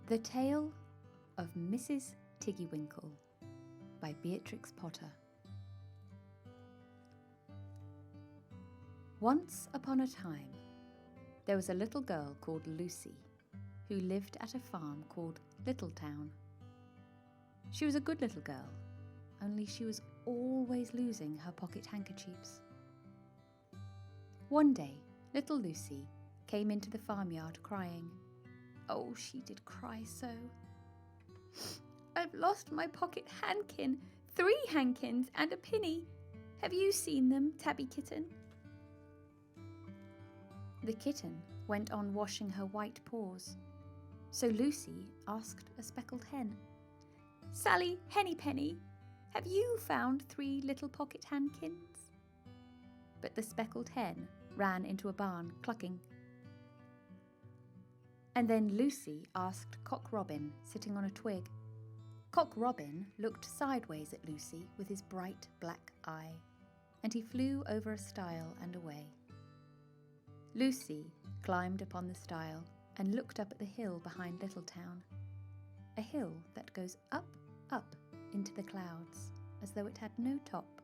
The Tale of Mrs Tiggywinkle by Beatrix Potter. Once upon a time, there was a little girl called Lucy who lived at a farm called Littletown. She was a good little girl, only she was always losing her pocket handkerchiefs. One day, little Lucy came into the farmyard crying. Oh, she did cry so. I've lost my pocket handkin, 3 handkins and a penny. Have you seen them, Tabby Kitten? The kitten went on washing her white paws, so Lucy asked a speckled hen, Sally Hennypenny, have you found 3 little pocket handkins? But the speckled hen ran into a barn clucking. And then Lucy asked Cock Robin, sitting on a twig. Cock Robin looked sideways at Lucy with his bright black eye, and he flew over a stile and away. Lucy climbed upon the stile and looked up at the hill behind Littletown, a hill that goes up, up into the clouds as though it had no top.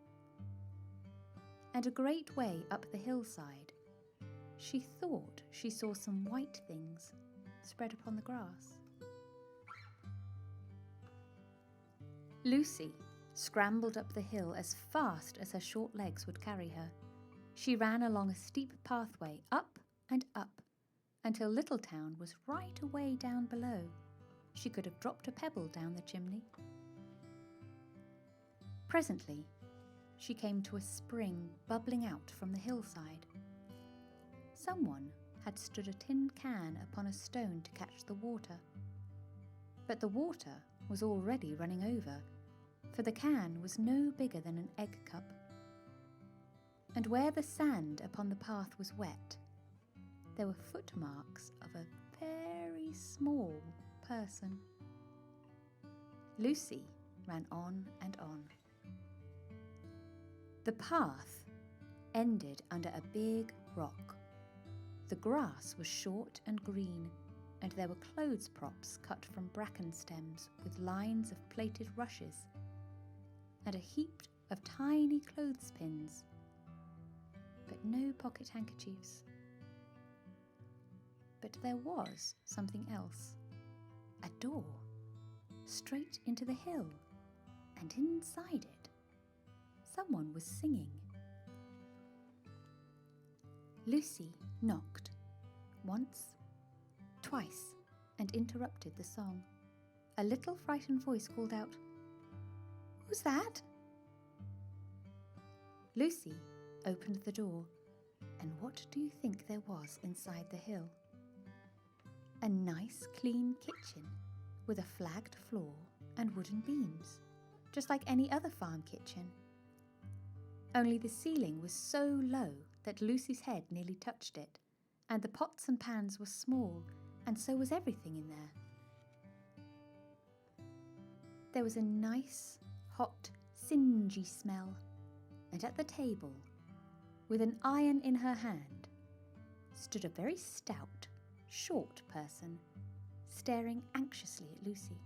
And a great way up the hillside, she thought she saw some white things spread upon the grass. Lucy scrambled up the hill as fast as her short legs would carry her. She ran along a steep pathway up and up until Littletown was right away down below. She could have dropped a pebble down the chimney. Presently, she came to a spring bubbling out from the hillside. Someone had stood a tin can upon a stone to catch the water. But the water was already running over, for the can was no bigger than an egg cup. And where the sand upon the path was wet, there were footmarks of a very small person. Lucy ran on and on. The path ended under a big rock. The grass was short and green, and there were clothes props cut from bracken stems with lines of plaited rushes, and a heap of tiny clothespins, but no pocket handkerchiefs. But there was something else, a door, straight into the hill, and inside it, someone was singing. Lucy knocked, once, twice, and interrupted the song. A little frightened voice called out, "Who's that?" Lucy opened the door, and what do you think there was inside the hill? A nice clean kitchen with a flagged floor and wooden beams, just like any other farm kitchen. Only the ceiling was so low that Lucy's head nearly touched it, and the pots and pans were small, and so was everything in there. There was a nice, hot, singy smell, and at the table, with an iron in her hand, stood a very stout, short person, staring anxiously at Lucy.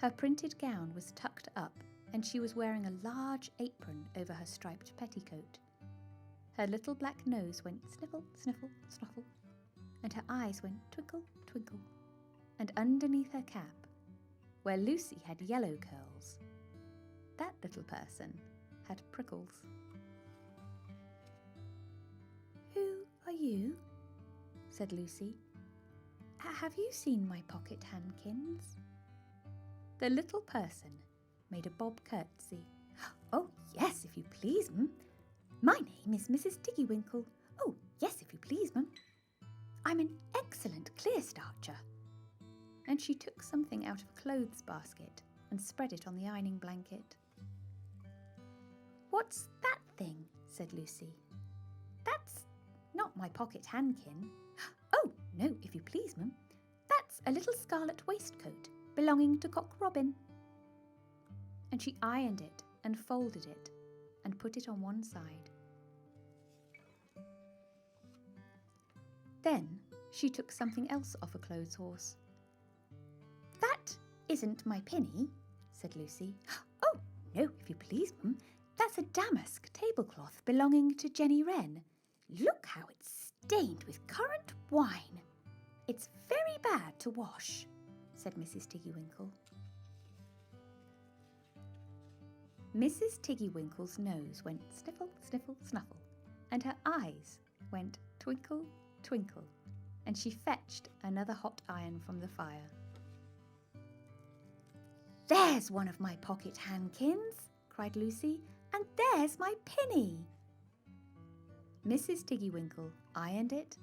Her printed gown was tucked up, and she was wearing a large apron over her striped petticoat. Her little black nose went sniffle, sniffle, snuffle, and her eyes went twinkle, twinkle, and underneath her cap, where Lucy had yellow curls, that little person had prickles. "Who are you?" said Lucy. "Have you seen my pocket handkins?" The little person made a bob curtsy. "Oh, yes, if you please, m'm. My name is Mrs Tiggywinkle. Oh, yes, if you please, m'm. I'm an excellent clear starcher." And she took something out of a clothes basket and spread it on the ironing blanket. "What's that thing?" said Lucy. "That's not my pocket handkin." "Oh, no, if you please, m'm. That's a little scarlet waistcoat belonging to Cock Robin." And she ironed it and folded it and put it on one side. Then She took something else off a clothes horse. "That isn't my pinny," said Lucy. "Oh, no, if you please, mum. That's a damask tablecloth belonging to Jenny Wren. Look how it's stained with currant wine. It's very bad to wash," said Mrs Tiggywinkle. Mrs Tiggywinkle's nose went sniffle, sniffle, snuffle, and her eyes went twinkle, twinkle, and she fetched another hot iron from the fire. "There's one of my pocket handkins," cried Lucy, "and there's my pinny." Mrs Tiggywinkle ironed it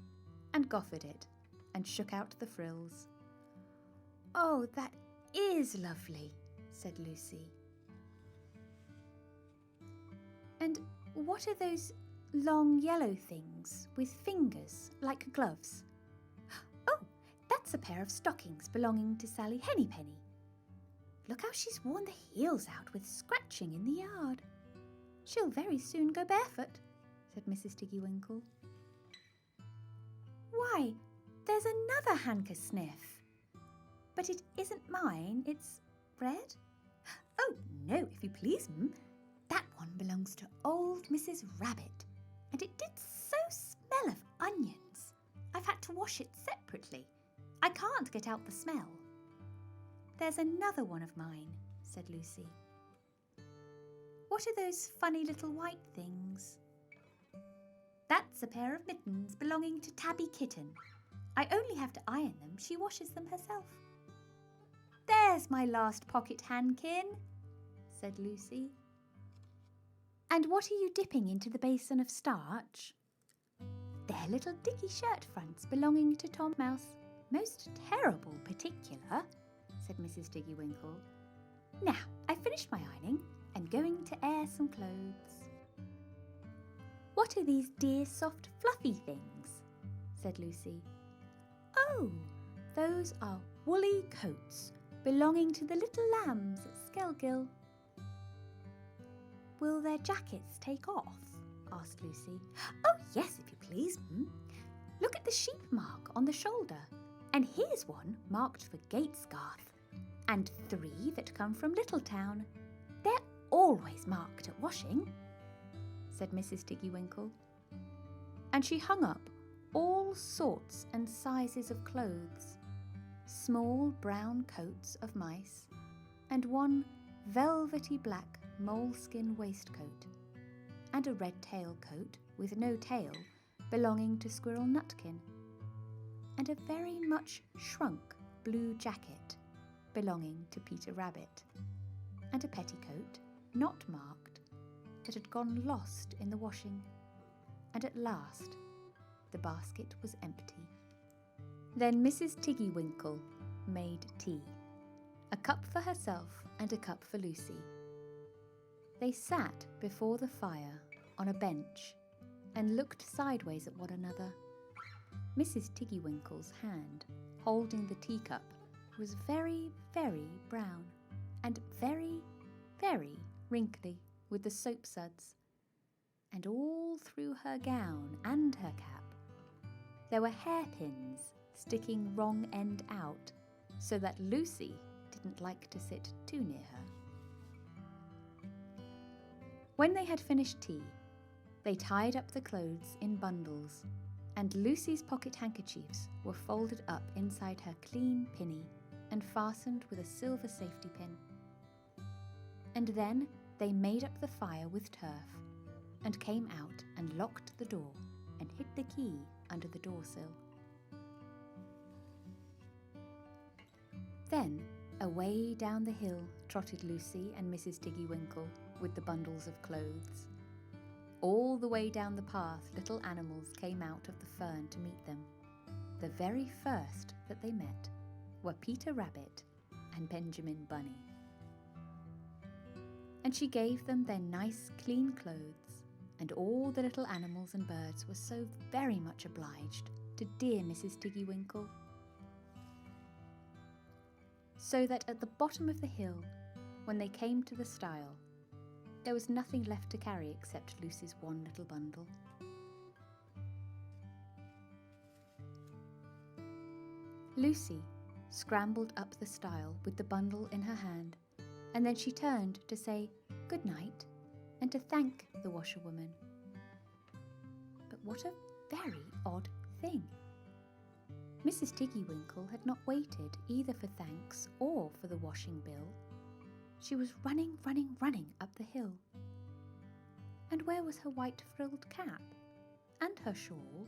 and goffered it and shook out the frills. "Oh, that is lovely," said Lucy. "And what are those long yellow things with fingers like gloves?" "Oh, that's a pair of stockings belonging to Sally Hennypenny. Look how she's worn the heels out with scratching in the yard. She'll very soon go barefoot," said Mrs Tiggywinkle. "Why, there's another handkersniff. But it isn't mine, it's red." "Oh, no, if you please, mum. That one belongs to old Mrs Rabbit, and it did so smell of onions. I've had to wash it separately. I can't get out the smell." "There's another one of mine," said Lucy. "What are those funny little white things?" "That's a pair of mittens belonging to Tabby Kitten. I only have to iron them, she washes them herself." "There's my last pocket handkin," said Lucy. "And what are you dipping into the basin of starch?" "They're little dicky shirt fronts belonging to Tom Mouse. Most terrible particular," said Mrs Tiggywinkle. "Now, I've finished my ironing and going to air some clothes." "What are these dear soft fluffy things?" said Lucy. "Oh, those are woolly coats belonging to the little lambs at Skelgill." "Will their jackets take off?" asked Lucy. "Oh, yes, if you please, mum. Look at the sheep mark on the shoulder, and here's one marked for Gatesgarth, and 3 that come from Littletown. They're always marked at washing," said Mrs Tiggywinkle. And she hung up all sorts and sizes of clothes, small brown coats of mice, and one velvety black moleskin waistcoat, and a red tailcoat with no tail belonging to Squirrel Nutkin, and a very much shrunk blue jacket belonging to Peter Rabbit, and a petticoat not marked that had gone lost in the washing, and at last the basket was empty. Then Mrs Tiggywinkle made tea, a cup for herself and a cup for Lucy. They sat before the fire on a bench and looked sideways at one another. Mrs Tiggywinkle's hand, holding the teacup, was very, very brown and very, very wrinkly with the soap suds. And all through her gown and her cap there were hairpins sticking wrong end out, so that Lucy didn't like to sit too near her. When they had finished tea, they tied up the clothes in bundles, and Lucy's pocket handkerchiefs were folded up inside her clean pinny and fastened with a silver safety pin. And then they made up the fire with turf, and came out and locked the door and hid the key under the doorsill. Then away down the hill trotted Lucy and Mrs Tiggywinkle with the bundles of clothes. All the way down the path little animals came out of the fern to meet them. The very first that they met were Peter Rabbit and Benjamin Bunny. And she gave them their nice clean clothes, and all the little animals and birds were so very much obliged to dear Mrs Tiggywinkle. So that at the bottom of the hill, when they came to the stile, there was nothing left to carry except Lucy's one little bundle. Lucy scrambled up the stile with the bundle in her hand, and then she turned to say good night and to thank the washerwoman. But what a very odd thing! Mrs Tiggywinkle had not waited either for thanks or for the washing bill. She was running up the hill. And where was her white frilled cap, and her shawl,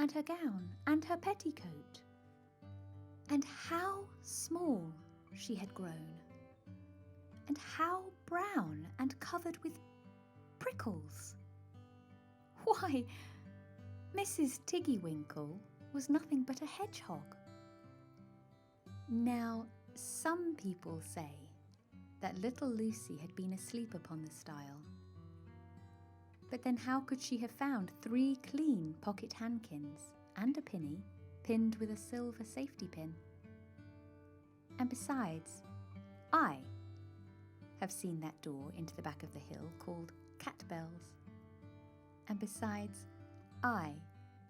and her gown, and her petticoat? And how small she had grown, and how brown and covered with prickles! Why, Mrs Tiggywinkle was nothing but a hedgehog. Now, some people say that little Lucy had been asleep upon the stile. But then how could she have found 3 clean pocket handkins and a pinny pinned with a silver safety pin? And besides, I have seen that door into the back of the hill called Cat Bells. And besides, I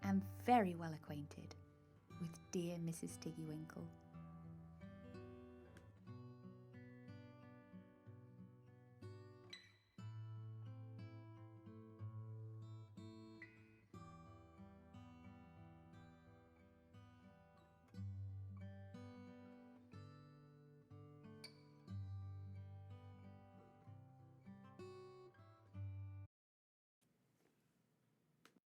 am very well acquainted with dear Mrs Tiggywinkle.